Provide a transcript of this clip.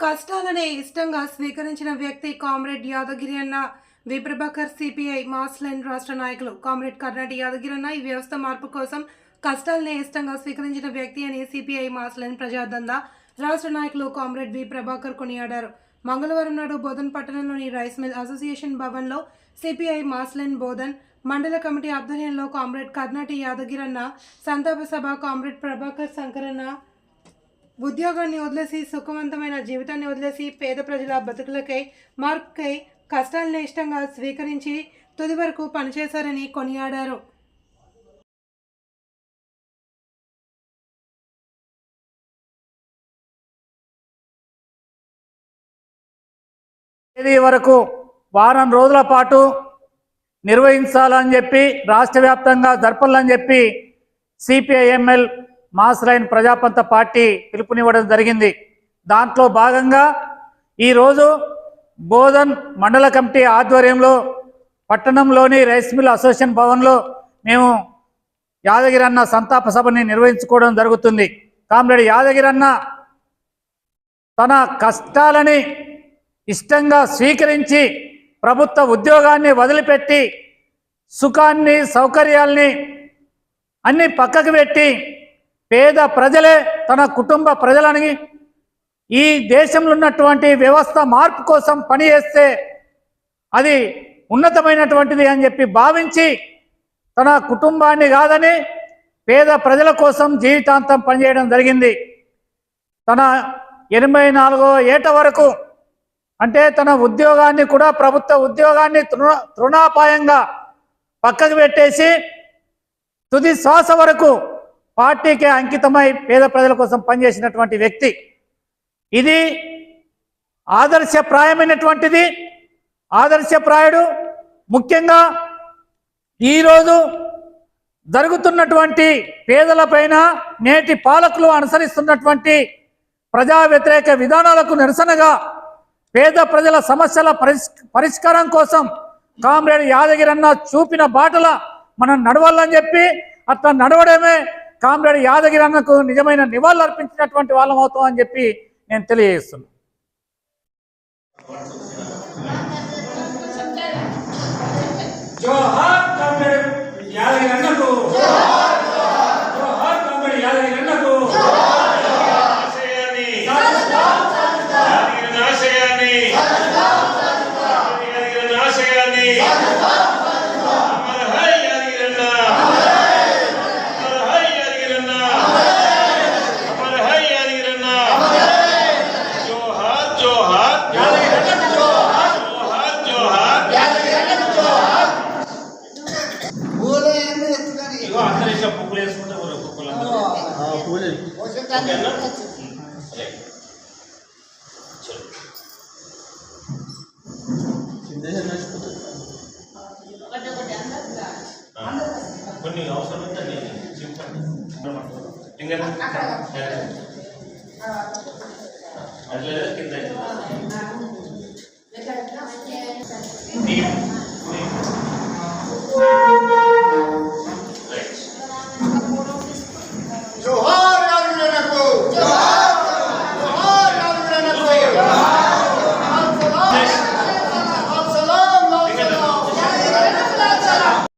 కష్టాలనే ఇష్టంగా స్వీకరించిన వ్యక్తి కామ్రేడ్ యాదగిరి అన్న వి ప్రభాకర్ సిపిఐ మాస్ లైన్ రాష్ట్ర నాయకులు కామ్రేడ్ కర్ణాటి యాదగిరి అన్న ఈ వ్యవస్థ మార్పు కోసం కష్టాలనే ఇష్టంగా స్వీకరించిన వ్యక్తి అని సిపిఐ మాస్ లైన్ ప్రజాదందా రాష్ట్ర నాయకులు కామ్రేడ్ వి ప్రభాకర్ కొనియాడారు. మంగళవారం నాడు బోధన్ పట్టణంలోని రైస్ మిల్ అసోసియేషన్ భవన్లో సిపిఐ మాస్ లైన్ బోధన్ మండల కమిటీ ఆధ్వర్యంలో కామ్రేడ్ కర్ణాటి యాదగిరి అన్న సంతాప సభ కామ్రేడ్ ప్రభాకర్ శంకరన్న ఉద్యోగాన్ని వదిలేసి సుఖవంతమైన జీవితాన్ని వదిలేసి పేద ప్రజల బతుకులకై మార్పుకై కష్టాలను ఇష్టంగా స్వీకరించి తుది వరకు పనిచేశారని కొనియాడారు. తేదీ వరకు వారం రోజుల పాటు నిర్వహించాలని చెప్పి రాష్ట్ర వ్యాప్తంగా జరపాలని చెప్పి సిపిఐఎంఎల్ మాస్ లైన్ ప్రజాపంత పార్టీ పిలుపునివ్వడం జరిగింది. దాంట్లో భాగంగా ఈరోజు బోధన్ మండల కమిటీ ఆధ్వర్యంలో పట్టణంలోని రైస్ మిల్ అసోసియేషన్ భవన్లో మేము యాదగిరి అన్న సంతాప సభని నిర్వహించుకోవడం జరుగుతుంది. కామ్రేడ్ యాదగిరి అన్న తన కష్టాలని ఇష్టంగా స్వీకరించి ప్రభుత్వ ఉద్యోగాన్ని వదిలిపెట్టి సుఖాన్ని సౌకర్యాల్ని అన్ని పక్కకు పెట్టి పేద ప్రజలే తన కుటుంబ ప్రజలని ఈ దేశంలో ఉన్నటువంటి వ్యవస్థ మార్పు కోసం పనిచేస్తే అది ఉన్నతమైనటువంటిది అని చెప్పి భావించి తన కుటుంబాన్ని కాదని పేద ప్రజల కోసం జీవితాంతం పనిచేయడం జరిగింది. తన 84వ ఏట వరకు అంటే తన ఉద్యోగాన్ని కూడా ప్రభుత్వ ఉద్యోగాన్ని తృణాపాయంగా పక్కకు పెట్టేసి తుది శ్వాస వరకు పార్టీకే అంకితమై పేద ప్రజల కోసం పనిచేసినటువంటి వ్యక్తి. ఇది ఆదర్శప్రాయమైనటువంటిది, ఆదర్శప్రాయుడు. ముఖ్యంగా ఈరోజు జరుగుతున్నటువంటి పేదలపైన నేటి పాలకులు అనుసరిస్తున్నటువంటి ప్రజా వ్యతిరేక విధానాలకు నిరసనగా పేద ప్రజల సమస్యల పరిష్కారం కోసం కామ్రేడ్ యాదగిరి అన్న చూపిన బాటల మనం నడవాలని చెప్పి అట్లా నడవడమే కామ్రేడ్ యాదగిరి అన్నకు నిజమైన నివాళులు అర్పించినటువంటి వాళ్ళం అవుతాం అని చెప్పి నేను తెలియజేస్తున్నాను. జోహార్ కామ్రేడ్ యాదగిరి అన్నకు, జోహార్ కామ్రేడ్ యాదగిరి అన్నకు, కొన్ని అవసరం ఉందండి చెప్పండి. అట్లా కింద